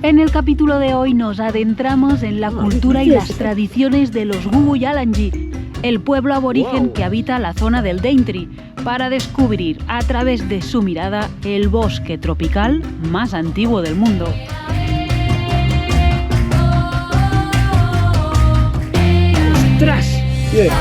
En el capítulo de hoy nos adentramos en la cultura y las tradiciones de los Gugu Yalanji, el pueblo aborigen que habita la zona del Daintree, para descubrir a través de su mirada el bosque tropical más antiguo del mundo. ¡Ostras! Yeah.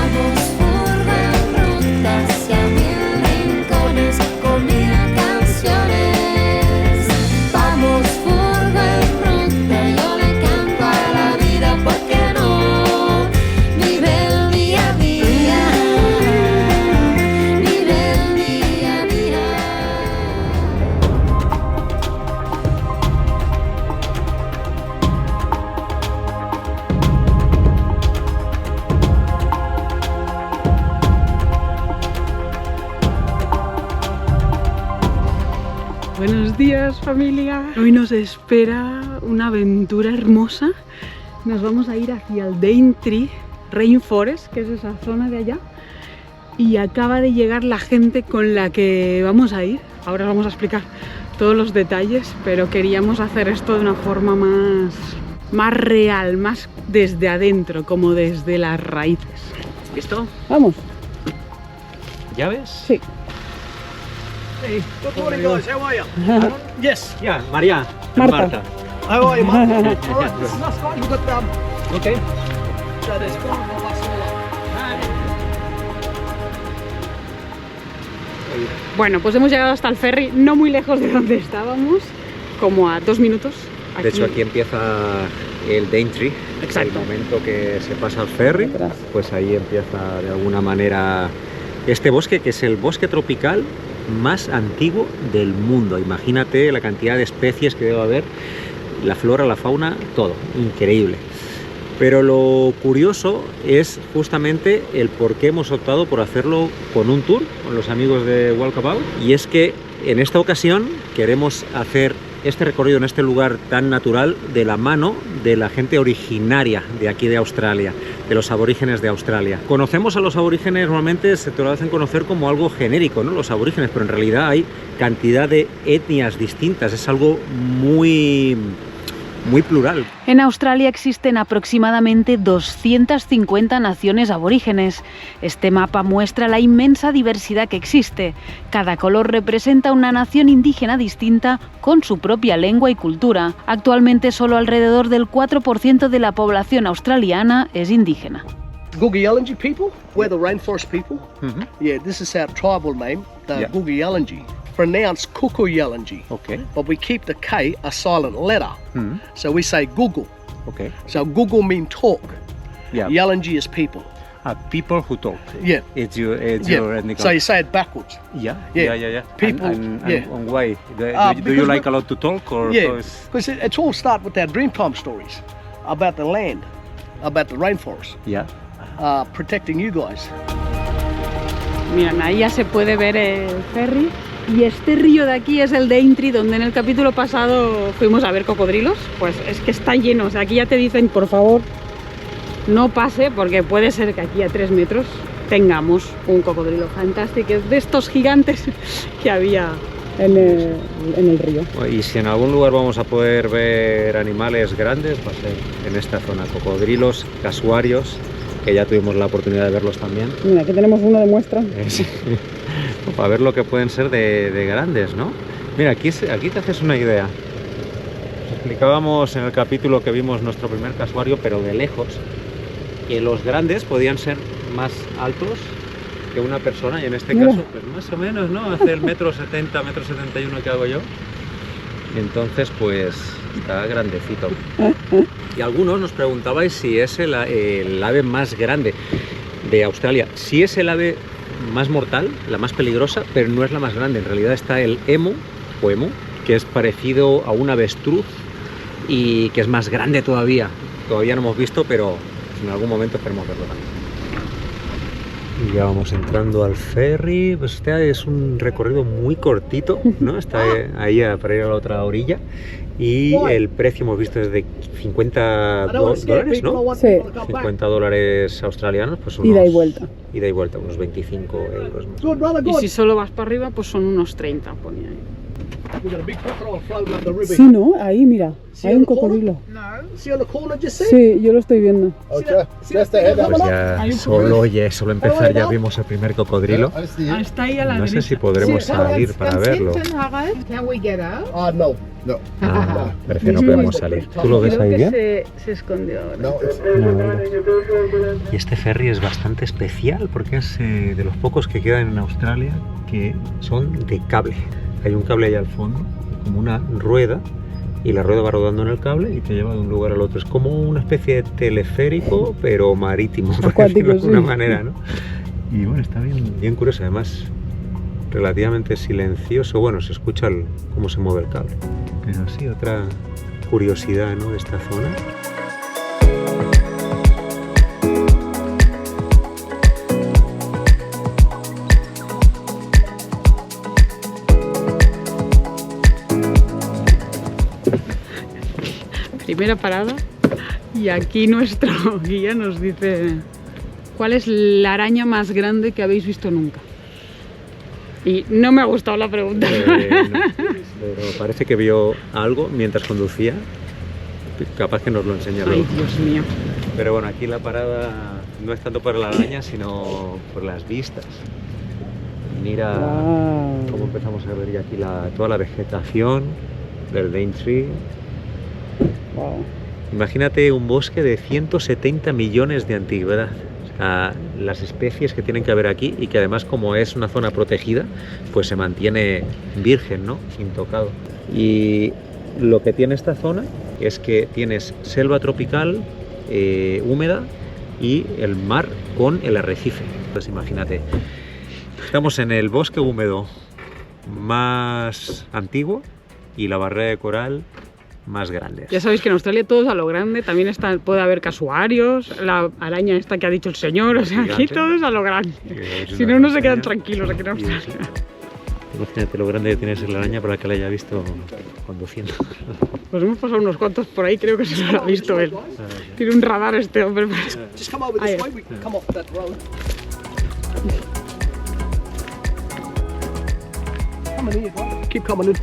Buenos días, familia. Hoy nos espera una aventura hermosa. Nos vamos a ir hacia el Daintree Rainforest, que es esa zona de allá. Y acaba de llegar la gente con la que vamos a ir. Ahora os vamos a explicar todos los detalles, pero queríamos hacer esto de una forma más real, más desde adentro, como desde las raíces. ¿Listo? Vamos. ¿Llaves? Sí. Hey, good morning, guys. How are you? Yes. Ya, María. Marta. How are you, Mark? All right, this is us, guys. We've got Ok. so there's 5 of us all up. Bueno, pues hemos llegado hasta el ferry, no muy lejos de donde estábamos, como a 2 minutos. De hecho, aquí empieza el Daintree. Exacto. El momento que se pasa al ferry, Atrás. pues ahí empieza de alguna manera este bosque, que es el bosque tropical más antiguo del mundo. Imagínate la cantidad de especies que debe haber, la flora, la fauna, todo, increíble. Pero lo curioso es justamente el por qué hemos optado por hacerlo con un tour, con los amigos de Walkabout, y es que en esta ocasión queremos hacer este recorrido en este lugar tan natural de la mano de la gente originaria de aquí de Australia, de los aborígenes de Australia. Conocemos a los aborígenes, normalmente se te lo hacen conocer como algo genérico, ¿no? Los aborígenes, pero en realidad hay cantidad de etnias distintas, es algo muy plural. En Australia existen aproximadamente 250 naciones aborígenes. Este mapa muestra la inmensa diversidad que existe. Cada color representa una nación indígena distinta con su propia lengua y cultura. Actualmente solo alrededor del 4% de la población australiana es indígena. Gugu Yalanji people, we're the rainforest people. Yeah, this is our tribal name, the Gugu Yalanji. Pronounced Kuku Yalanji. Okay. But we keep the K a silent letter. So we say Gugu. Okay. So Gugu mean talk. Yeah. Yalanji is people. People who talk. Yeah. It's your ethnic. So you say it backwards. Yeah. People. And yeah. why? Do you because like a lot to talk, or Yeah, because it's all start with our Dreamtime stories about the land, about the rainforest, Yeah. protecting you guys. Miren, ahí ya se puede ver el ferry. Y este río de aquí es el Daintree, donde en el capítulo pasado fuimos a ver cocodrilos. Pues es que está lleno, o sea, aquí ya te dicen, por favor, no pase, porque puede ser que aquí a 3 metros tengamos un cocodrilo fantástico, de estos gigantes que había en el río. Y si en algún lugar vamos a poder ver animales grandes, va a ser en esta zona, cocodrilos, casuarios, que ya tuvimos la oportunidad de verlos también. Mira, aquí tenemos uno de muestra. Sí. Para ver lo que pueden ser de grandes, ¿no? Mira, aquí te haces una idea. Os explicábamos en el capítulo que vimos nuestro primer casuario, pero de lejos, que los grandes podían ser más altos que una persona, y en este caso, pues más o menos, ¿no? Hace el 1,70 m, 1,71 m que hago yo. Entonces, pues, está grandecito. Y algunos nos preguntabais si es el ave más grande de Australia. Sí es el ave más mortal, la más peligrosa, pero no es la más grande. En realidad está el emu, que es parecido a un avestruz y que es más grande todavía. Todavía no hemos visto, pero en algún momento esperemos verlo también. Y ya vamos entrando al ferry. Pues este es un recorrido muy cortito, ¿no? Está ahí para ir a la otra orilla. Y el precio hemos visto es de 50 dólares, ¿no? Sí. 50 dólares australianos, pues unos, Ida y vuelta. Ida y vuelta, unos 25 euros más. Y si solo vas para arriba, pues son unos 30, ponía ahí. We've got a big crocodile floating up the river. Sí, ¿no? Ahí, mira, hay un cocodrilo. See on the corner, just see? Sí, yo lo estoy viendo. Okay. Just ahead of Pues ya solo empezar ya vimos el primer cocodrilo. Está ahí a la No sé derecha. si podremos salir para verlo. Can we get out? No. No. Ah, parece que no podemos salir. ¿Tú lo ves ahí bien? Se escondió ahora. No, it's Y este ferry es bastante especial porque es de los pocos que quedan en Australia que son de cable. Hay un cable allá al fondo, como una rueda, y la rueda va rodando en el cable y te lleva de un lugar al otro. Es como una especie de teleférico, pero marítimo, por decirlo de alguna manera, ¿no? Y bueno, está bien curioso, además relativamente silencioso. Bueno, se escucha cómo se mueve el cable. Pero sí, otra curiosidad, ¿no?, de esta zona. Primera parada y aquí nuestro guía nos dice ¿cuál es la araña más grande que habéis visto nunca? Y no me ha gustado la pregunta. No, pero parece que vio algo mientras conducía. Capaz que nos lo enseña luego. Ay, Dios mío. Pero bueno, aquí la parada no es tanto por la araña, sino por las vistas. Mira cómo empezamos a ver ya aquí toda la vegetación del Daintree. Wow. Imagínate un bosque de 170 millones de antigüedad. O sea, las especies que tienen que haber aquí y que además, como es una zona protegida, pues se mantiene virgen, ¿no?, intocado. Y lo que tiene esta zona es que tienes selva tropical húmeda y el mar con el arrecife. Entonces imagínate, estamos en el bosque húmedo más antiguo y la barrera de coral más grande. Ya sabéis que en Australia todo es a lo grande, también puede haber casuarios, la araña esta que ha dicho el señor, o sea, aquí todo es a lo grande. Si no, no se quedan tranquilos aquí en Australia. Imagínate lo grande que tiene que ser la araña para que la haya visto conduciendo. Pues hemos pasado unos cuantos por ahí, creo que se lo ha visto él. Tiene un radar este hombre. Just come over this way. We can come off that road. Come in here, boy. Keep coming in.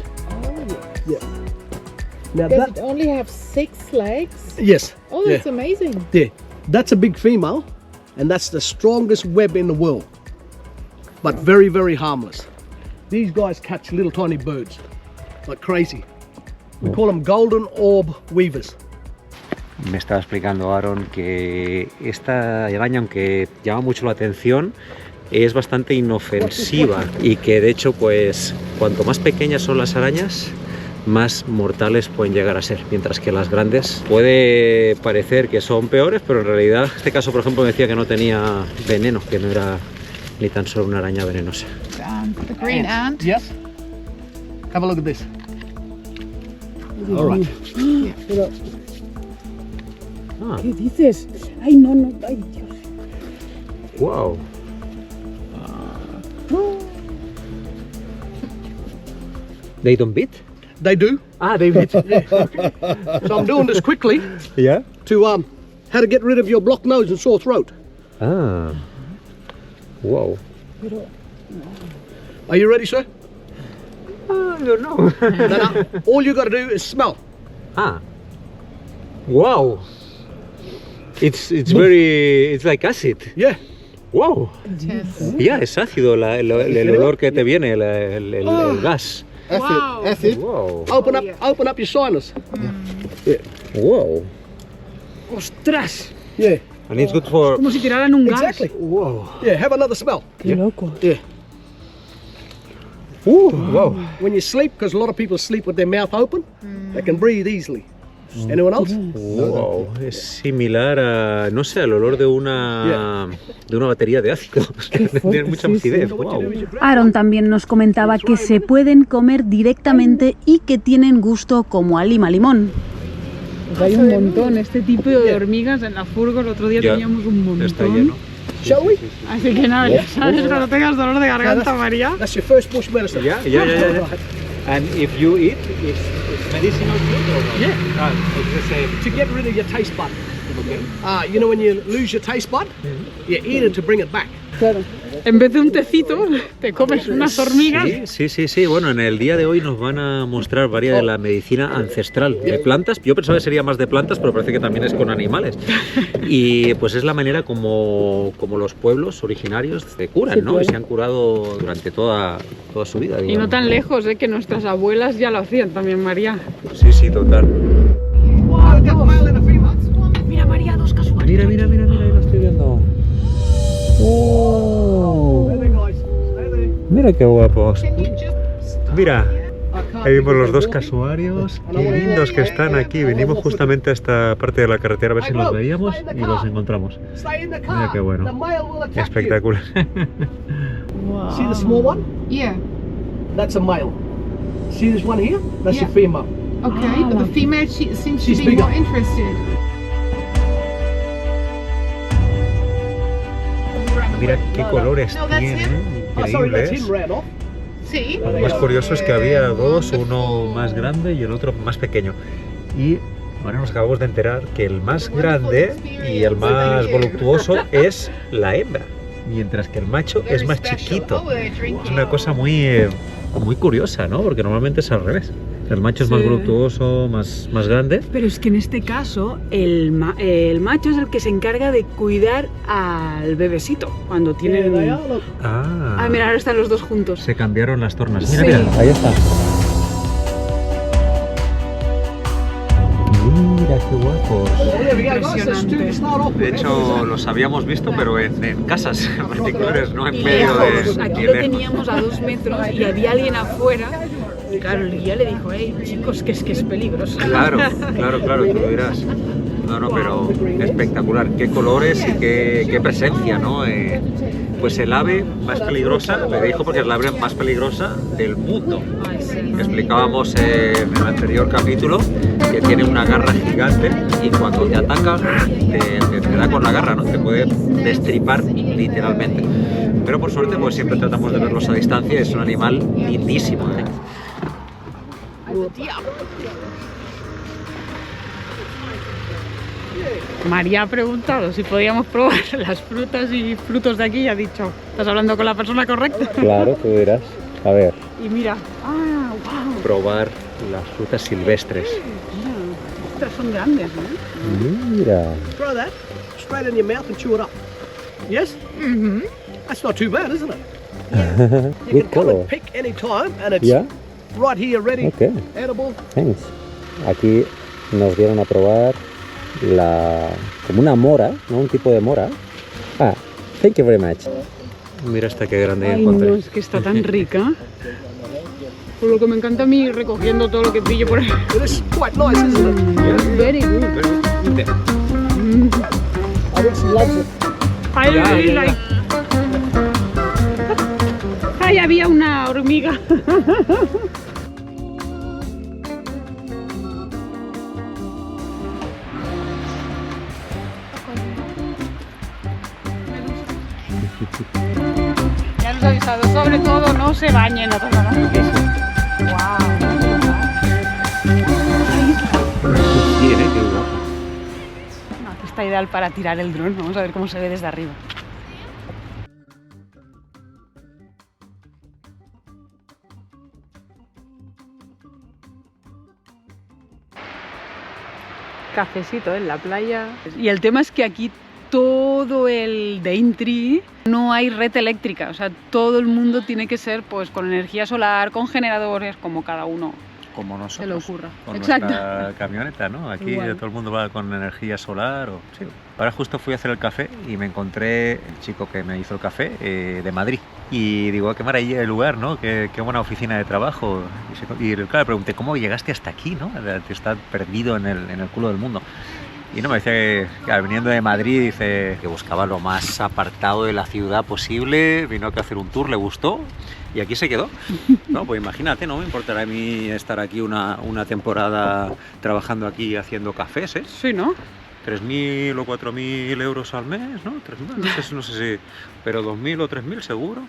Yeah. Now Does that. it only have 6 legs? Yes. Oh, that's amazing. Yeah. That's a big female, and that's the strongest web in the world. But very, very harmless. These guys catch little tiny birds like crazy. We call them golden orb weavers. Me estaba explicando Aaron que esta araña, aunque llama mucho la atención, es bastante inofensiva y que de hecho, pues cuanto más pequeñas son las arañas, más mortales pueden llegar a ser, mientras que las grandes puede parecer que son peores, pero en realidad en este caso, por ejemplo, me decía que no tenía veneno, que no era ni tan solo una araña venenosa. The green ant. Yes. Have a look at this. All right. Pero, Ah, ¿qué dices? Ay, no, no, ay, Dios. wow. They don't bite? They do. Ah, they bite. So I'm doing this quickly Yeah. to how to get rid of your blocked nose and sore throat. Ah. Wow. Are you ready, sir? I don't know. No. All you got to do is smell. Ah. Wow. It's very, it's like acid. Yeah. Wow. Yes. Ya, es ácido el olor que te viene, el gas. Wow. Acid. Wow. Open up your sinus. Wow. ¡Ostras! Yeah. And it's good for... Como si tiraran un gas. Exactly. Wow. Yeah. Have another smell. Qué loco. Yeah. Wow. When you sleep, because a lot of people sleep with their mouth open, they can breathe easily. Anyone else? Wow. Es similar a, no sé, al olor de una batería de ácido. Tiene mucha acidez. Wow. Aaron también nos comentaba que se pueden comer directamente y que tienen gusto como a lima limón. Pues hay un montón, este tipo de hormigas en la furgo, el otro día Ya, teníamos un montón. está lleno. Shall we? Así que nada, ya sabes, cuando tengas dolor de garganta, María. That's your first bush medicine. Yeah. And if you eat, it's medicinal too? Or no? Yeah. It's the same. To get rid of your taste bud. You know when you lose your taste bud? You eat it to bring it back. Claro. En vez de un tecito, te comes unas hormigas. Sí. Bueno, en el día de hoy nos van a mostrar varias de la medicina ancestral de plantas. Yo pensaba que sería más de plantas, pero parece que también es con animales. Y pues es la manera como los pueblos originarios se curan, Sí, ¿no? claro. Y se han curado durante toda su vida, Y no digamos. tan lejos, que nuestras abuelas ya lo hacían también, María. Sí, total. Mira, María, dos casuarios. Mira, ahí lo estoy viendo. ¡Oh! Mira qué guapos. Mira, ahí vimos los dos casuarios. Qué lindos que están aquí. Venimos justamente a esta parte de la carretera a ver si los veíamos y los encontramos. Mira qué bueno. Espectacular. See the small one? Yeah. That's a male. See this one here? That's Yeah. a female. Okay, but the female she seems She's to be bigger. more interested. Mira qué colores No, that's tiene. Oh, sorry, that's him Increíbles. ran off. See? Lo más curioso es que había dos, uno más grande y el otro más pequeño. Y ahora nos acabamos de enterar que el más grande y el más voluptuoso es la hembra, mientras que el macho es más chiquito. Es una cosa muy curiosa, ¿no? Porque normalmente es al revés. El macho es más Sí. voluptuoso, más grande. Pero es que en este caso el macho es el que se encarga de cuidar al bebecito cuando There they tienen... are, look. Ah, mira, ahora están los dos juntos. Se cambiaron las tornas. Sí. Mira, ahí está. Mira qué guapos. There we go, guys. There's two to start off De with. hecho, los habíamos visto, pero en casas particulares, no en Y medio lejos, de... aquí y lo lejos. teníamos a 2 metros y había alguien afuera. Y claro, el guía le dijo, hey, chicos, que es peligroso. Claro, tú lo dirás. No, pero espectacular. Qué colores y qué presencia, ¿no? Pues el ave más peligrosa, me dijo porque es la ave más peligrosa del mundo. Ay, sí. Explicábamos en el anterior capítulo que tiene una garra gigante y cuando te ataca te da con la garra, ¿no? Te puede destripar literalmente. Pero por suerte pues siempre tratamos de verlos a distancia, es un animal lindísimo, ¿eh? María ha preguntado si podíamos probar las frutas y frutos de aquí y ha dicho, ¿estás hablando con la persona correcta? Claro, tú dirás. A ver, Y mira, wow, probar las frutas silvestres. estas son grandes, ¿no? Mira. Throw that straight in your mouth and chew it up. Yes? Mm-hmm. That's not too bad, isn't it? You Good can come color. and pick any time and it's Yeah. right here ready, Okay. edible. Thanks. Aquí nos dieron a probar como una mora, ¿no? Un tipo de mora. Ah, thank you very much. Mira hasta qué grande Ay, no, es que está tan rica. Por lo que me encanta a mí recogiendo todo lo que pillo por ahí. It is quite nice, isn't it? Very good. Alex loves it. I really like. Ay, había una hormiga. Ya nos he avisado, sobre todo no se bañen a tomar. No, aquí está ideal para tirar el dron. Vamos a ver cómo se ve desde arriba. Cafecito en la playa. Y el tema es que aquí todo el Daintree no hay red eléctrica, o sea, todo el mundo tiene que ser pues con energía solar, con generadores, como cada uno Como nosotros. se le ocurra. Con Exacto. nuestra camioneta, ¿no? Aquí Igual. todo el mundo va con energía solar. Sí. Ahora justo fui a hacer el café y me encontré el chico que me hizo el café de Madrid. Y digo, qué maravilla el lugar, ¿no? Qué buena oficina de trabajo. Y claro, le pregunté, ¿cómo llegaste hasta aquí, no? Te estás perdido en el culo del mundo. Y no, me decía que claro, viniendo de Madrid, dice que buscaba lo más apartado de la ciudad posible, vino aquí a hacer un tour, le gustó y aquí se quedó. No, pues imagínate, no me importará a mí estar aquí una temporada trabajando aquí haciendo cafés, ¿eh? Sí, ¿no? 3.000 o 4.000 euros al mes, ¿no? 3.000, no sé si, pero 2.000 o 3.000 seguro.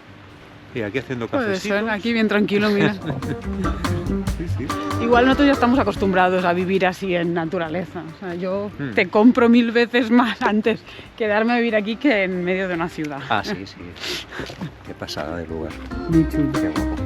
Y aquí haciendo Puede cafecitos. ser, aquí bien tranquilo, mira. Sí, sí. Y Igual nosotros ya estamos acostumbrados a vivir así en naturaleza. O sea, yo te compro 1000 veces más antes quedarme a vivir aquí que en medio de una ciudad. Ah, sí, sí. Qué pasada de lugar. Muy chulo. Qué guapo.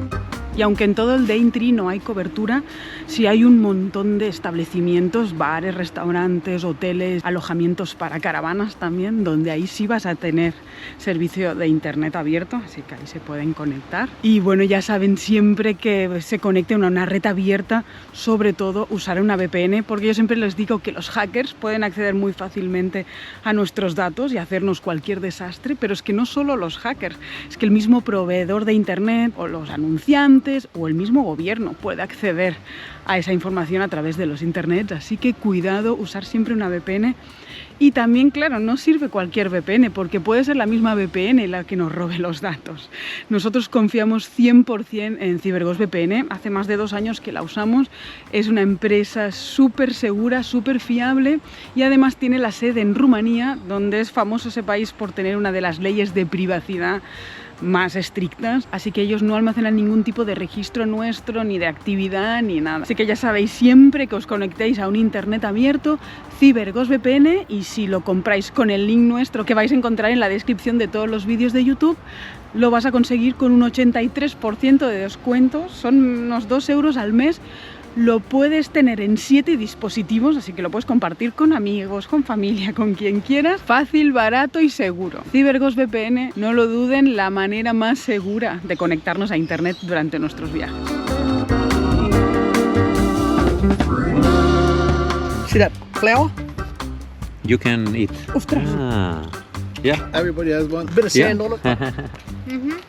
Y aunque en todo el Daintree no hay cobertura, sí hay un montón de establecimientos, bares, restaurantes, hoteles, alojamientos para caravanas también, donde ahí sí vas a tener servicio de internet abierto, así que ahí se pueden conectar. Y bueno, ya saben siempre que se conecten a una red abierta, sobre todo usar una VPN, porque yo siempre les digo que los hackers pueden acceder muy fácilmente a nuestros datos y hacernos cualquier desastre, pero es que no solo los hackers, es que el mismo proveedor de internet o los anunciantes o el mismo gobierno puede acceder a esa información a través de los internets, así que cuidado, usar siempre una VPN. Y también, claro, no sirve cualquier VPN, porque puede ser la misma VPN la que nos robe los datos. Nosotros confiamos 100% en CyberGhost VPN, hace más de 2 años que la usamos, es una empresa súper segura, súper fiable y además tiene la sede en Rumanía, donde es famoso ese país por tener una de las leyes de privacidad más estrictas, así que ellos no almacenan ningún tipo de registro nuestro, ni de actividad, ni nada. Así que ya sabéis, siempre que os conectéis a un internet abierto, CyberGhost VPN, y si lo compráis con el link nuestro que vais a encontrar en la descripción de todos los vídeos de YouTube, lo vas a conseguir con un 83% de descuento, son unos 2 euros al mes. Lo puedes tener en 7 dispositivos, así que lo puedes compartir con amigos, con familia, con quien quieras. Fácil, barato y seguro. CyberGhost VPN, no lo duden, la manera más segura de conectarnos a internet durante nuestros viajes. See that flower? You can eat. ¡Ostras! Ah, yeah. Everybody has one. Bit of Yeah. sand on it.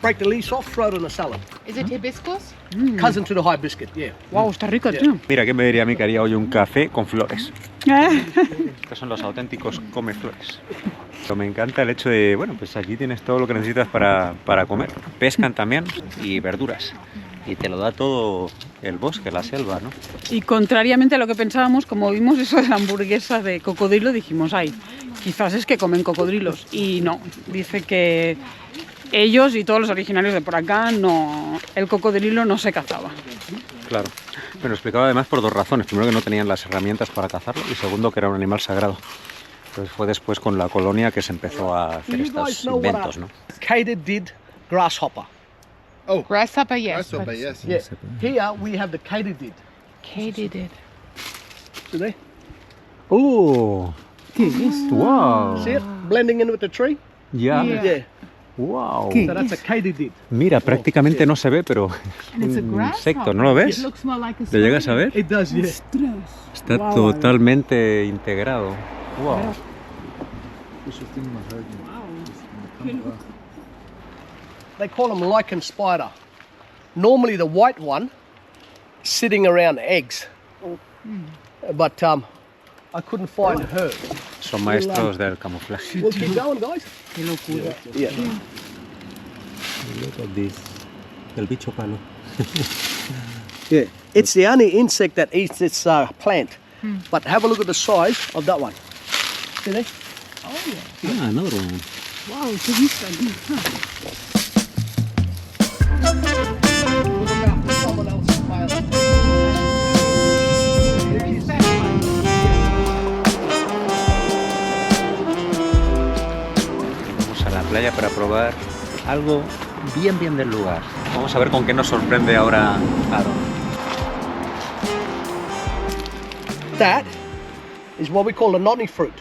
Break the leaves off, throw it in a salad. Is it hibiscus? Cousin to the hibiscus, yeah. ¡Wow! Está rico, tío. Mira, ¿qué me diría a mí que haría hoy un café con flores? Estos son los auténticos comeflores. Pero me encanta el hecho de, bueno, pues aquí tienes todo lo que necesitas para comer. Pescan también y verduras. Y te lo da todo el bosque, la selva, ¿no? Y contrariamente a lo que pensábamos, como vimos eso de la hamburguesa de cocodrilo, dijimos, ay, quizás es que comen cocodrilos. Y no, dice que ellos y todos los originarios de por acá, no, el cocodrilo no se cazaba. Claro. Me lo explicaba además por 2 razones. Primero, que no tenían las herramientas para cazarlo, y segundo, que era un animal sagrado. Entonces fue después con la colonia que se empezó a hacer You guys estos know what inventos, ¿no? katydid grasshopper. Grasshopper, yes. Grasshopper, but yes. Yeah. Here we have the katydid. Katydid. See there? ¿Qué es? ¡Wow! See it? Blending in with the tree? Ya. Yeah. ¡Wow! ¿Qué? So that's a katydid. Mira, prácticamente no se ve, pero And it's a un grasshopper. insecto, ¿no lo It ves? looks more like a ¿Lo llegas a spider. ver? It does, yeah. ¡Ostras! Está Guau, totalmente integrado. ¡Wow! They call them lichen spider. Normally the white one sitting around eggs. But I couldn't find her. Son maestros del camuflaje. We'll keep going, guys. ¡Qué locura! Yeah. Look at this. El bicho palo. Yeah. It's the only insect that eats this plant. But have a look at the size of that one. See there? Ah, another one. ¡Wow! ¡Qué vista, tío! Vamos a la playa para probar algo bien del lugar. Vamos a ver con qué nos sorprende ahora Aaron. That is what we call a noni fruit.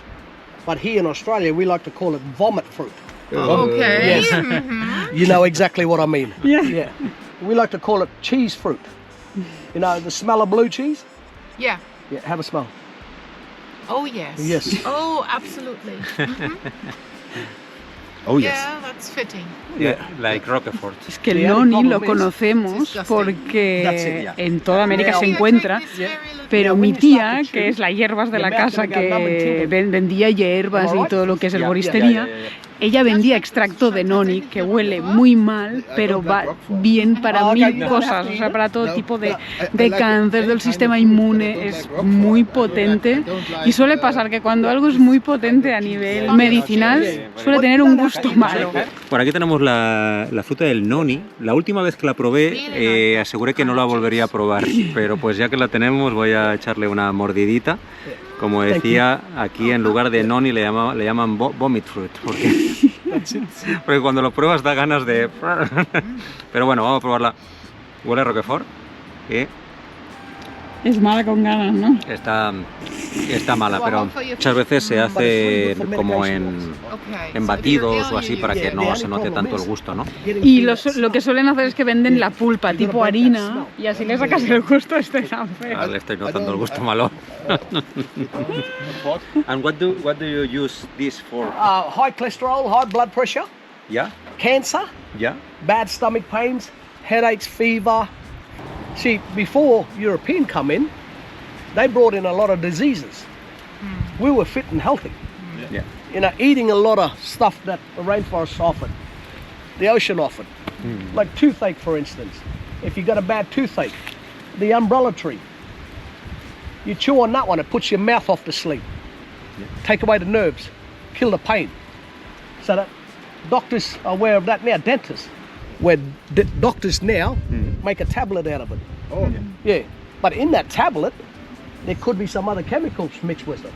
But here in Australia, we like to call it vomit fruit. Okay. Yes. Mhm. You know exactly what I mean. Yeah. We like to call it cheese fruit. You know, the smell of blue cheese? Yeah. Yeah, have a smell. Oh, yes. Yes. Oh, absolutely. Mhm. Oh, yes. Yeah, that's fitting. Yeah, like Roquefort. Es que el The only noni lo problem is conocemos it's disgusting. porque That's it, yeah. en toda América Now- se Yeah, encuentra, take this very little pero Yeah, mi when you start tía, to chew, que es la hierbas de your la mouth casa, gonna go numb and que tingle. vendía hierbas Am I y right? todo lo que es Yeah, herboristería, yeah. Ella vendía extracto de noni, que huele muy mal, pero va bien para mil cosas, o sea, para todo tipo de cáncer del sistema inmune, es muy potente. Y suele pasar que cuando algo es muy potente a nivel medicinal, suele tener un gusto malo. Por aquí tenemos la fruta del noni. La última vez que la probé, aseguré que no la volvería a probar, pero pues ya que la tenemos voy a echarle una mordidita. Como decía, aquí en lugar de noni le llaman vomit fruit, porque cuando lo pruebas da ganas de... Pero bueno, vamos a probarla. Huele a Roquefort y Es mala con ganas, ¿no? está mala, pero muchas veces se hace como en batidos o así para que no se note tanto el gusto, ¿no? Y lo que suelen hacer es que venden la pulpa tipo harina y así le sacas el gusto a este café. Le estoy notando el gusto malo. And what do you use this for? High cholesterol, high blood pressure, Yeah, cancer, yeah. bad stomach pains, headaches, fever. See, before European come in, they brought in a lot of diseases. We were fit and healthy. Yeah. You know, eating a lot of stuff that the rainforests offered, the ocean offered. Like toothache, for instance. If you got a bad toothache, the umbrella tree. You chew on that one, it puts your mouth off to sleep. Take away the nerves, kill the pain. So that doctors are aware of that now, dentists. Where doctors now make a tablet out of it. Oh. Yeah. But in that tablet, there could be some other chemicals mixed with it.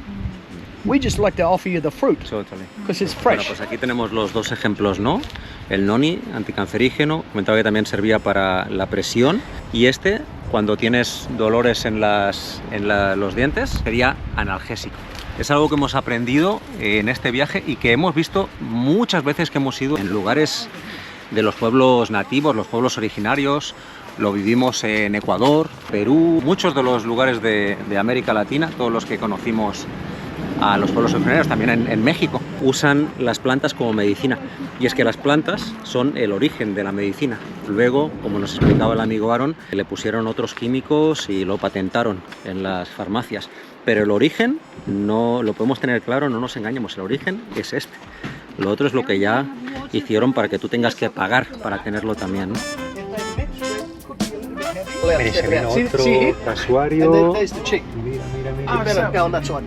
We just like to offer you the fruit Totally. because it's Bueno, fresh. pues aquí tenemos los dos ejemplos, ¿no? El noni, anticancerígeno, comentaba que también servía para la presión, y este, cuando tienes dolores en los dientes, sería analgésico. Es algo que hemos aprendido en este viaje y que hemos visto muchas veces que hemos ido en lugares de los pueblos nativos, los pueblos originarios. Lo vivimos en Ecuador, Perú, muchos de los lugares de América Latina, todos los que conocimos a los pueblos originarios, también en México, usan las plantas como medicina. Y es que las plantas son el origen de la medicina. Luego, como nos explicaba el amigo Aaron, le pusieron otros químicos y lo patentaron en las farmacias. Pero el origen no lo podemos tener claro, no nos engañemos, el origen es este. Lo otro es lo que ya hicieron para que tú tengas que pagar para tenerlo también, ¿no? Mira, se viene otro casuario. And then there's the chick. Mira, mira, mira. You better go on that side.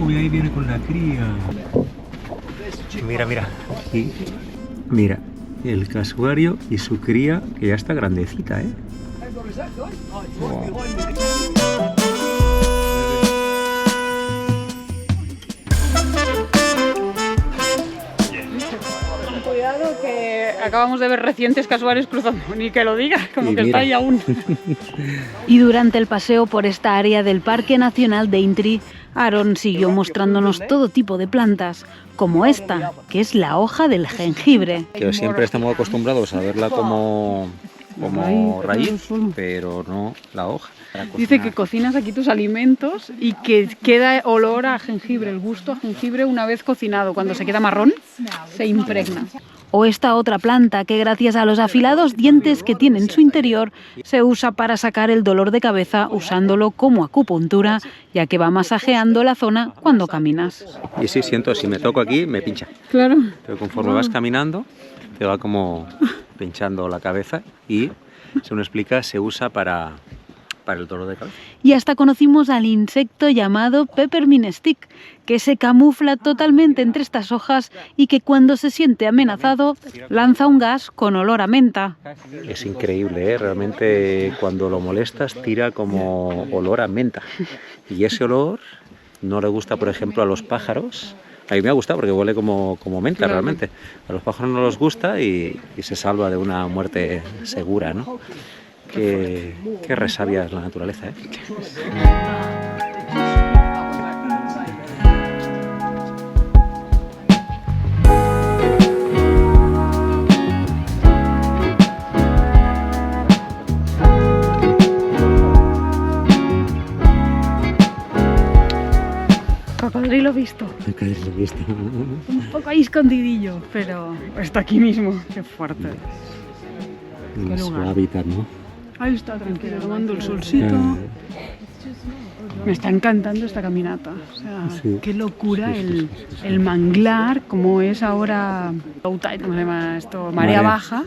Y ahí viene con la cría. Mira, mira. Aquí, mira, el casuario y su cría, que ya está grandecita, ¿eh? Wow. Cuidado que acabamos de ver recientes casuarios cruzando, ni que lo diga, como Y que mira. está ahí aún. Y durante el paseo por esta área del Parque Nacional Daintree, Aaron siguió mostrándonos todo tipo de plantas, como esta, que es la hoja del jengibre. Que siempre estamos acostumbrados a verla como raíz, pero no la hoja. Dice que cocinas aquí tus alimentos y que queda olor a jengibre, el gusto a jengibre una vez cocinado. Cuando se queda marrón, se impregna. O esta otra planta que gracias a los afilados dientes que tiene en su interior se usa para sacar el dolor de cabeza usándolo como acupuntura, ya que va masajeando la zona cuando caminas. Y sí, siento, si me toco aquí, me pincha. Claro. Pero conforme vas caminando, te va como pinchando la cabeza y, según explica, se usa para el dolor de cabeza. Y hasta conocimos al insecto llamado peppermint stick, que se camufla totalmente entre estas hojas y que cuando se siente amenazado lanza un gas con olor a menta. Es increíble, ¿eh? Realmente cuando lo molestas tira como olor a menta. Y ese olor no le gusta, por ejemplo, a los pájaros. A mí me ha gustado porque huele como menta, claro. Realmente. A los pájaros no les gusta y se salva de una muerte segura, ¿no? Qué resabia es la naturaleza, ¿eh? Cocodrilo visto. Un poco ahí escondidillo, pero está aquí mismo. Qué fuerte. En su hábitat, ¿no? Ahí está, tranquilo, tomando el solcito. Me está encantando esta caminata. O sea, Sí. qué locura Sí. el manglar, como es ahora low tide, ¿cómo se llama esto? Marea baja.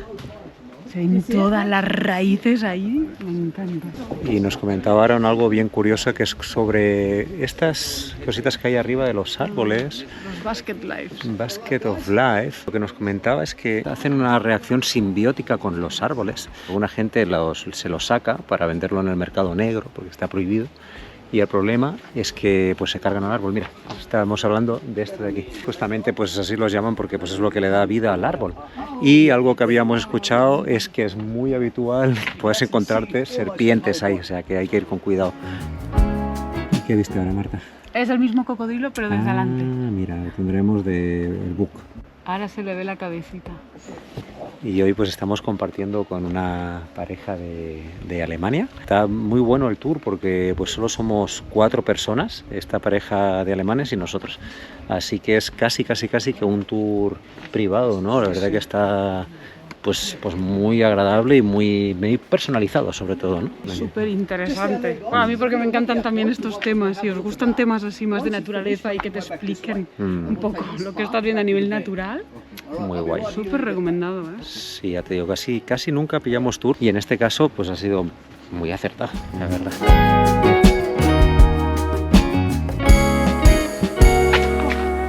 Se ven todas las raíces ahí. Me encanta. Y nos comentaban algo bien curioso que es sobre estas cositas que hay arriba de los árboles. Los basket lives. Basket of Life. Lo que nos comentaba es que hacen una reacción simbiótica con los árboles. Alguna gente se los saca para venderlo en el mercado negro porque está prohibido. Y el problema es que pues se cargan al árbol. Mira, estábamos hablando de este de aquí. Justamente pues así los llaman porque pues es lo que le da vida al árbol. Y algo que habíamos escuchado es que es muy habitual, puedes encontrarte serpientes ahí, o sea que hay que ir con cuidado. ¿Y qué viste ahora, Marta? Es el mismo cocodrilo, pero desde adelante. Mira, lo tendremos del book. Ahora se le ve la cabecita. Y hoy pues estamos compartiendo con una pareja de Alemania. Está muy bueno el tour porque pues solo somos 4 personas, esta pareja de alemanes y nosotros. Así que es casi que un tour privado, ¿no? La verdad que está pues muy agradable y muy personalizado sobre todo, ¿no? Súper interesante. Bueno, a mí porque me encantan también estos temas. Si os gustan temas así más de naturaleza y que te expliquen un poco lo que estás viendo a nivel natural, Muy guay. súper recomendado, ¿eh? Sí, ya te digo, casi nunca pillamos tour y en este caso pues ha sido muy acertado, la verdad.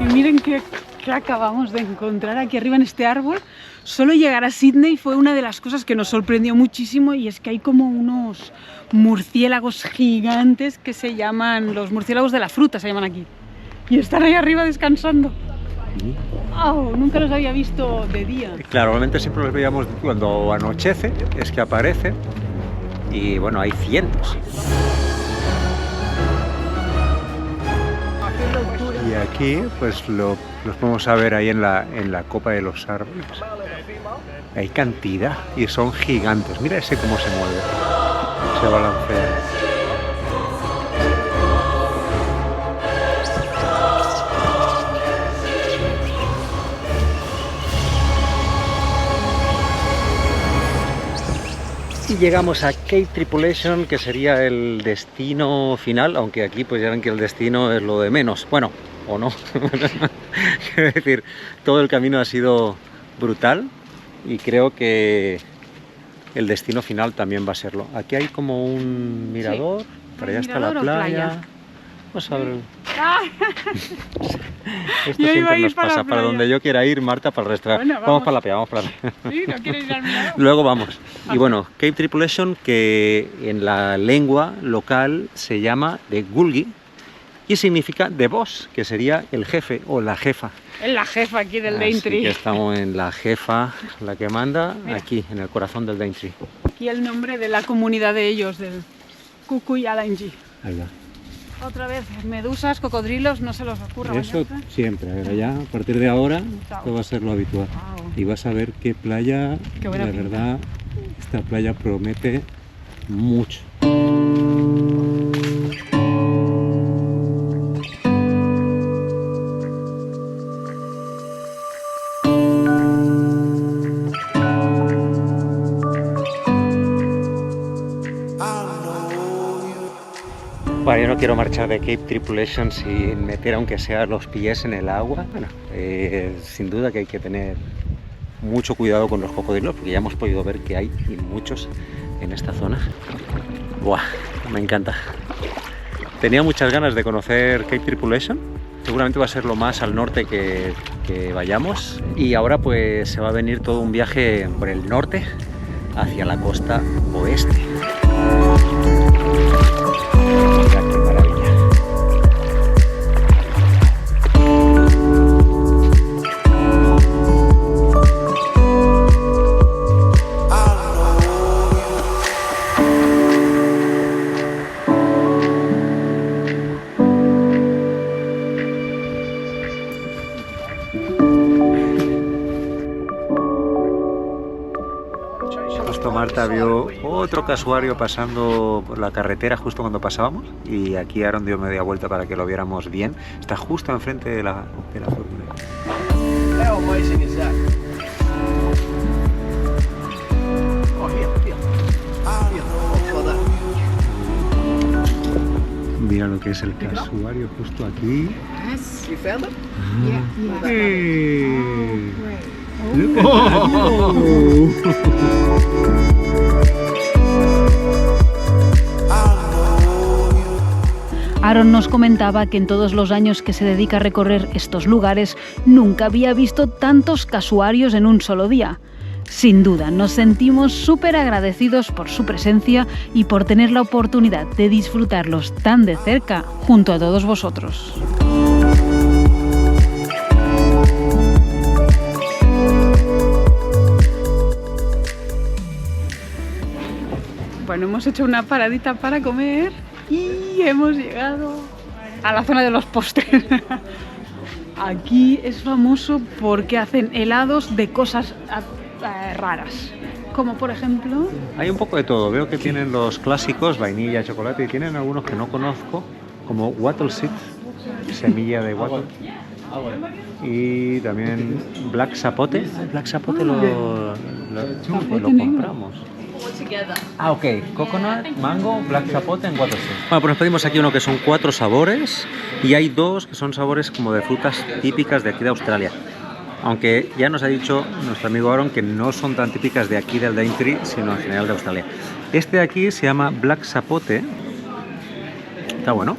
Y miren qué acabamos de encontrar aquí arriba en este árbol. Solo llegar a Sydney fue una de las cosas que nos sorprendió muchísimo, y es que hay como unos murciélagos gigantes que se llaman los murciélagos de la fruta, se llaman aquí. Y están ahí arriba descansando. ¡Wow! Nunca los había visto de día. Claro, normalmente siempre los veíamos cuando anochece, es que aparecen y bueno, hay cientos. Y aquí pues los podemos ver ahí en la copa de los árboles. Hay cantidad y son gigantes. Mira ese cómo se mueve, se balancea. Y llegamos a Cape Tripulation, que sería el destino final, aunque aquí pues ya ven que el destino es lo de menos. Bueno, o no. Quiero decir, todo el camino ha sido brutal y creo que el destino final también va a serlo. Aquí hay como un mirador, sí. Para allá está la playa. Vamos a ver. Esto siempre nos pasa. Para donde yo quiera ir, Marta, para el restaurante. Bueno, vamos para la playa, vamos para la playa. Sí, ¿no quieres ir al mirador? Luego vamos. Y bueno, Cape Tripulation, que en la lengua local se llama de Gulgi y significa the boss, que sería el jefe o la jefa. Es la jefa aquí del Daintree. Así que estamos en la jefa, la que manda. Mira, aquí en el corazón del Daintree. Aquí el nombre de la comunidad de ellos, del Kukuyalanji. Ahí va. Otra vez, medusas, cocodrilos, no se los ocurra. Eso siempre, a ver, allá, a partir de ahora, esto va a ser lo habitual. Wow. Y vas a ver qué playa, la verdad, esta playa promete mucho. Bueno, yo no quiero marchar de Cape Tripulation sin meter aunque sea los pies en el agua. Bueno, sin duda que hay que tener mucho cuidado con los cocodrilos porque ya hemos podido ver que hay y muchos en esta zona. ¡Buah! Me encanta. Tenía muchas ganas de conocer Cape Tripulation. Seguramente va a ser lo más al norte que vayamos. Y ahora pues se va a venir todo un viaje por el norte hacia la costa oeste. Marta vio otro casuario pasando por la carretera justo cuando pasábamos y aquí Aaron dio media vuelta para que lo viéramos bien. Está justo enfrente de la furgoneta. How amazing is that? Oh, here. mira lo que es el casuario justo aquí. Yes. You found it? Yeah. ¡Eh! Great. Look at that. Aaron nos comentaba que en todos los años que se dedica a recorrer estos lugares nunca había visto tantos casuarios en un solo día. Sin duda, nos sentimos súper agradecidos por su presencia y por tener la oportunidad de disfrutarlos tan de cerca junto a todos vosotros. Bueno, hemos hecho una paradita para comer y hemos llegado a la zona de los postres. Aquí es famoso porque hacen helados de cosas raras, como por ejemplo... Hay un poco de todo. Veo que tienen los clásicos, vainilla, chocolate, y tienen algunos que no conozco, como wattle seed, semilla de wattle. Y también black sapote. Black sapote lo compramos. Ah, ok. Coconut, mango, black sapote en wattle seed. Bueno, pues nos pedimos aquí uno que son 4 sabores y hay 2 que son sabores como de frutas típicas de aquí de Australia. Aunque ya nos ha dicho nuestro amigo Aaron que no son tan típicas de aquí del Daintree, sino en general de Australia. Este de aquí se llama black sapote. Está bueno.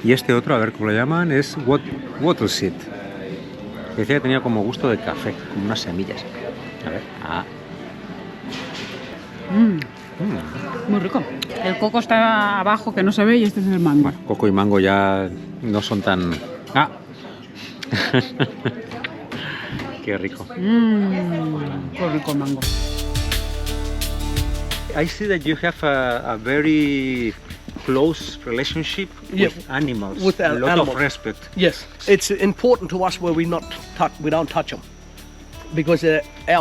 Y este otro, a ver cómo lo llaman, es wattle seed. Decía que tenía como gusto de café, como unas semillas. A ver. Muy rico. El coco está abajo, que no se ve, y este es el mango. Bueno, coco y mango ya no son tan... ¡Ah! ¡Qué rico! Qué rico el mango. I see that you have a very close relationship Yeah, with animals. with a lot animals. of respect. Yes, it's important to us where we don't touch them, because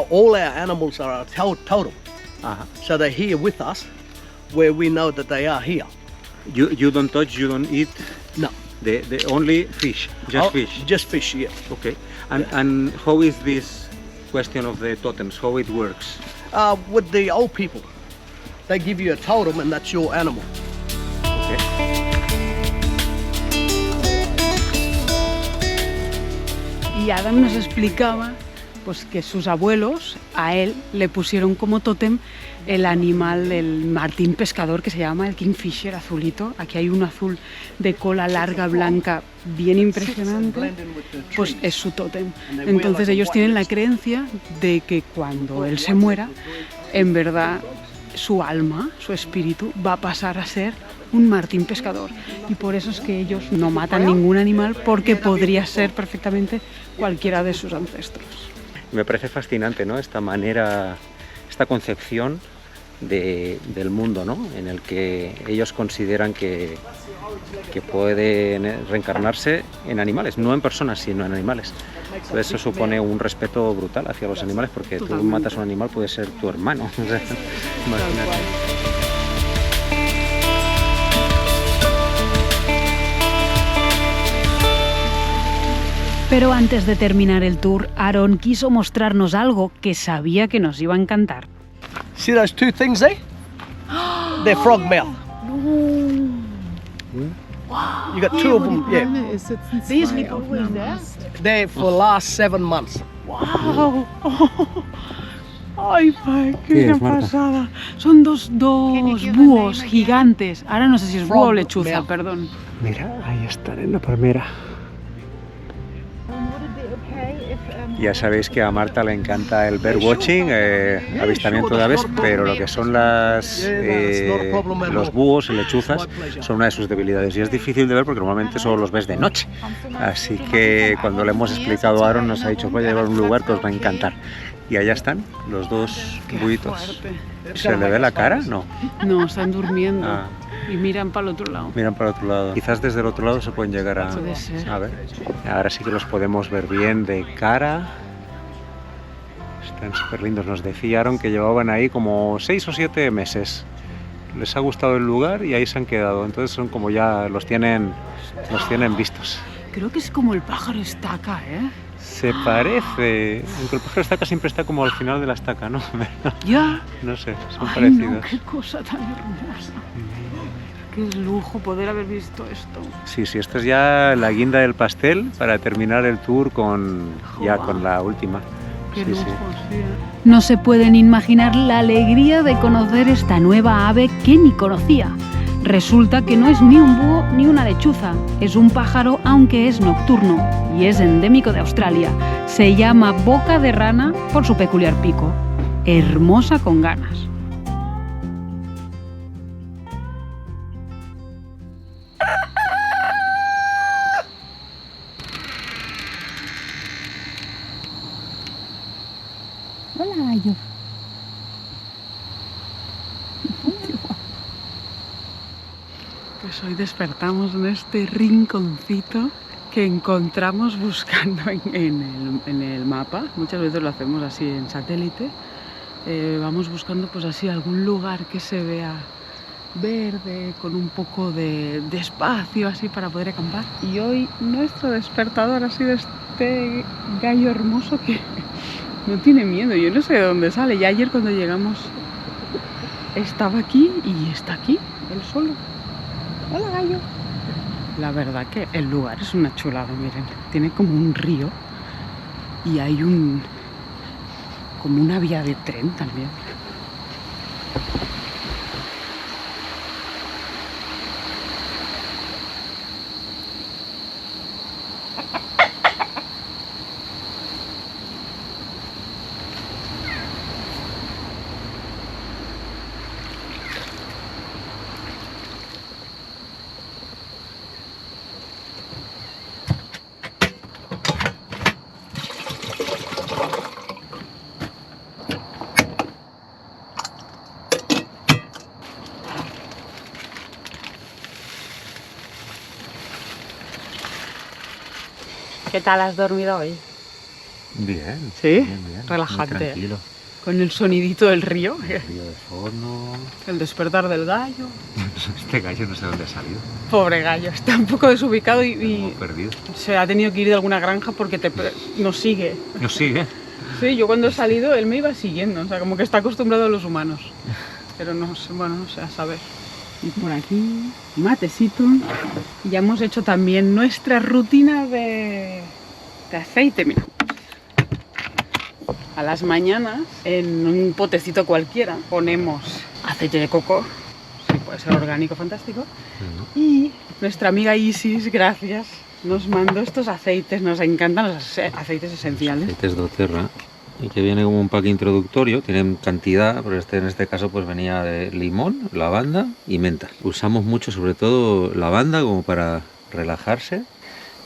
all our animals are our totem. Uh-huh. So they're here with us, where we know that they are here. You don't touch, you don't eat No, the only fish, just fish. Just fish. Yeah. Okay. And how is this question of the totems? How it works? With the old people, they give you a totem, and that's your animal. Okay. Y Adam nos explicaba pues que sus abuelos a él le pusieron como tótem el animal del martín pescador que se llama el kingfisher azulito. Aquí hay un azul de cola larga, blanca, bien impresionante, pues es su tótem. Entonces ellos tienen la creencia de que cuando él se muera, en verdad su alma, su espíritu, va a pasar a ser un martín pescador. Y por eso es que ellos no matan ningún animal, porque podría ser perfectamente cualquiera de sus ancestros. Me parece fascinante, ¿no? Esta manera, esta concepción del mundo, ¿no? En el que ellos consideran que pueden reencarnarse en animales, no en personas, sino en animales. Entonces eso supone un respeto brutal hacia los animales, porque tú matas a un animal, puede ser tu hermano. Imagínate. Pero antes de terminar el tour, Aaron quiso mostrarnos algo que sabía que nos iba a encantar. See those 2 things there? They're frog mouth. You got 2 of them. Yeah, These are always there. they're for the last 7 months. ¡Wow! ¡Ay, qué ¿Qué es, Marta? pasada! Son dos give a búhos name again? gigantes. Ahora no sé si es búho o Frog lechuza, mouth. perdón. Mira, ahí están en la palmera. Ya sabéis que a Marta le encanta el birdwatching, avistamiento de aves, pero lo que son los búhos y lechuzas son una de sus debilidades y es difícil de ver porque normalmente solo los ves de noche. Así que cuando le hemos explicado a Aaron nos ha dicho: voy a llevar a un lugar que os va a encantar. Y allá están los 2 buitos. ¿Se le ve la cara? No. No, están durmiendo. Ah. Y miran para el otro lado. Miran para el otro lado. Quizás desde el otro lado se pueden llegar a... Puede ser. A ver. Ahora sí que los podemos ver bien de cara. Están súper lindos. Nos decía Aaron que llevaban ahí como 6 o 7 meses. Les ha gustado el lugar y ahí se han quedado. Entonces son como ya los tienen vistos. Creo que es como el pájaro estaca, ¿eh? Se parece. Aunque el pájaro estaca siempre está como al final de la estaca, ¿no? Ya. No sé, son Ay, parecidos. no, qué cosa tan hermosa. qué lujo poder haber visto esto. Sí, sí, esto es ya la guinda del pastel para terminar el tour con la última. Qué Sí, lujo, sí. sí. No se pueden imaginar la alegría de conocer esta nueva ave que ni conocía. Resulta que no es ni un búho ni una lechuza, es un pájaro aunque es nocturno y es endémico de Australia. Se llama boca de rana por su peculiar pico. Hermosa con ganas. Hola, gallo. Pues hoy despertamos en este rinconcito que encontramos buscando en el mapa. Muchas veces lo hacemos así en satélite. Vamos buscando pues así algún lugar que se vea verde, con un poco de espacio así para poder acampar. Y hoy nuestro despertador ha sido este gallo hermoso que no tiene miedo. Yo no sé de dónde sale. Ya ayer cuando llegamos estaba aquí y está aquí, él solo. Hola, gallo. La verdad que el lugar es una chulada, miren. Tiene como un río y hay como una vía de tren también. ¿Qué tal has dormido hoy? Bien. ¿Sí? Bien, bien. Relajante. Muy tranquilo. Con el sonidito del río, El río de fondo. el despertar del gallo. Este gallo no sé dónde ha salido. Pobre gallo, está un poco desubicado Lo y hemos perdido. se ha tenido que ir de alguna granja porque nos sigue. Nos sigue. Sí, yo cuando he salido él me iba siguiendo, o sea, como que está acostumbrado a los humanos. Pero no sé, bueno, no sé, a saber. Y por aquí, matecito. Ya hemos hecho también nuestra rutina de aceite, mira. A las mañanas, en un potecito cualquiera, ponemos aceite de coco, sí, puede ser orgánico, fantástico. Y nuestra amiga Isis, gracias, nos mandó estos aceites, nos encantan los aceites esenciales. Aceites doTERRA. Y que viene como un pack introductorio, tienen cantidad, pero en este caso pues venía de limón, lavanda y menta. Usamos mucho sobre todo lavanda como para relajarse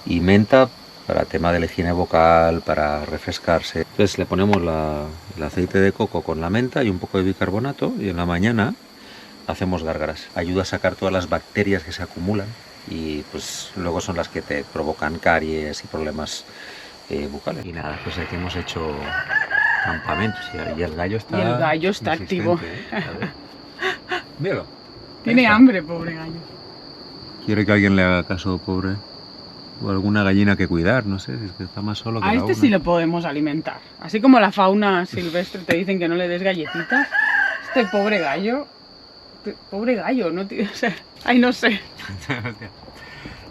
y menta para tema de la higiene vocal, para refrescarse. Entonces le ponemos el aceite de coco con la menta y un poco de bicarbonato y en la mañana hacemos gárgaras. Ayuda a sacar todas las bacterias que se acumulan y pues luego son las que te provocan caries y problemas bucales. Y nada, pues aquí hemos hecho campamentos y el gallo está... Y el gallo está activo. A ver. Míralo. Tiene Ahí está. hambre, pobre gallo. Quiere que alguien le haga caso, pobre. O alguna gallina que cuidar, no sé, es que está más solo que A la este una. sí le podemos alimentar. Así como la fauna silvestre te dicen que no le des galletitas, este pobre gallo, no tiene... O sea, ay, no sé.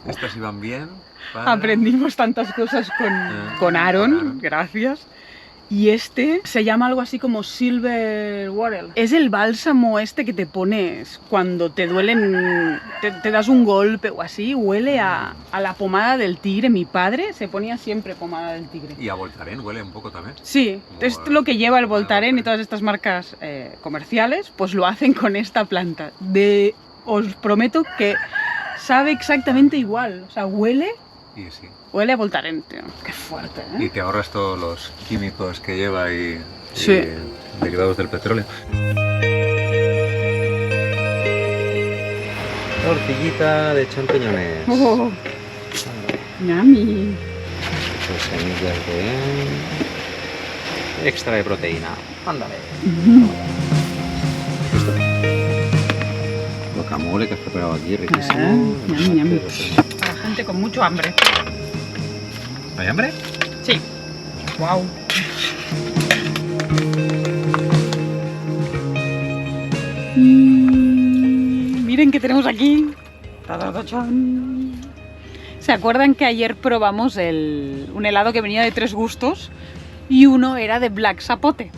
Estas iban bien. Aprendimos tantas cosas con Aaron, gracias. Y este se llama algo así como Silver Wattle. Es el bálsamo este que te pones cuando te duelen, te das un golpe o así. Huele a la pomada del tigre. Mi padre se ponía siempre pomada del tigre. Y a Voltaren huele un poco también. Sí, es lo que lleva el Voltaren y todas estas marcas comerciales, pues lo hacen con esta planta. Os prometo que sabe exactamente igual. O sea, huele Y sí. a Voltaren, tío. Qué fuerte, ¿eh? Y te ahorras todos los químicos que lleva y Sí. derivados del petróleo. Tortillita de champiñones. Oh, yummy. Con semillas de extra de proteína. Ándale. Guacamole que has preparado aquí, riquísimo. Yummy, yummy. Para gente con mucho hambre. ¿Hay hambre? Sí. Wow. miren que tenemos aquí. ¡Tadadachán! ¿Se acuerdan que ayer probamos un helado que venía de 3 gustos? Y uno era de Black Sapote.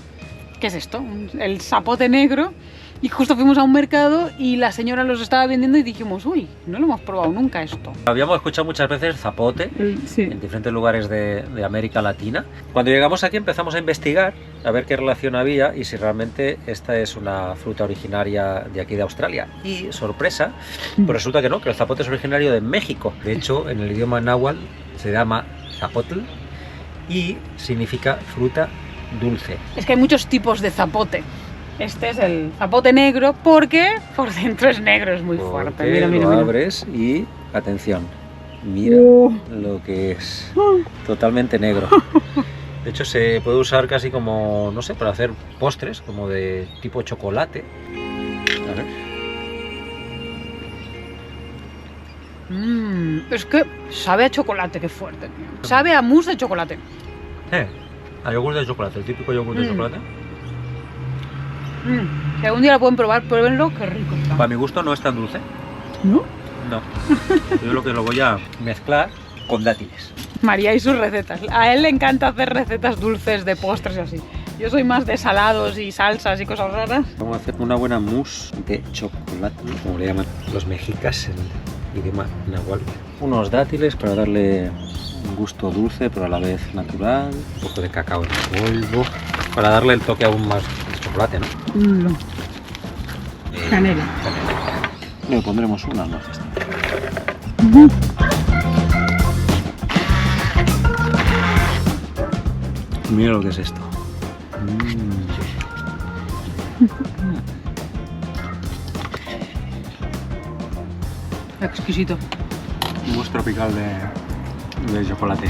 ¿Qué es esto? El zapote negro. Y justo fuimos a un mercado y la señora los estaba vendiendo y dijimos, uy, no lo hemos probado nunca esto. Habíamos escuchado muchas veces zapote Sí. en diferentes lugares de América Latina. Cuando llegamos aquí empezamos a investigar a ver qué relación había y si realmente esta es una fruta originaria de aquí de Australia. Y sorpresa, pues resulta que no, que el zapote es originario de México. De hecho, en el idioma náhuatl se llama zapotl y significa fruta dulce. Es que hay muchos tipos de zapote. Este es el zapote negro porque por dentro es negro, es muy fuerte. Porque Mira, mira, lo mira. abres y, atención, mira lo que es. Totalmente negro. De hecho, se puede usar casi como, no sé, para hacer postres, como de tipo chocolate. A ver. Es que sabe a chocolate, qué fuerte, tío. Sabe a mousse de chocolate. A yogur de chocolate, el típico yogur de chocolate. Si algún día lo pueden probar, pruébenlo, qué rico está. Para mi gusto no es tan dulce. ¿No? No. Yo lo que lo voy a mezclar con dátiles. María y sus recetas. A él le encanta hacer recetas dulces de postres y así. Yo soy más de salados y salsas y cosas raras. Vamos a hacer una buena mousse de chocolate, como le llaman los mexicas en idioma náhuatl. Unos dátiles para darle un gusto dulce, pero a la vez natural. Un poco de cacao en polvo, para darle el toque aún más de chocolate, ¿no? Canela. Le pondremos unas nueces. Mira lo que es esto. Exquisito. Mousse tropical de chocolate.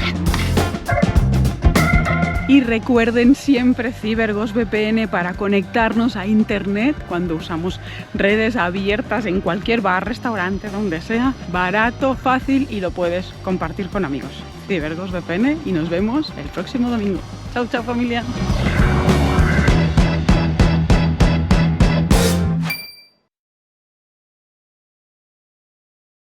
Y recuerden siempre Cyberghost VPN para conectarnos a internet cuando usamos redes abiertas en cualquier bar, restaurante, donde sea. Barato, fácil y lo puedes compartir con amigos. Cyberghost VPN y nos vemos el próximo domingo. Chao, chao familia.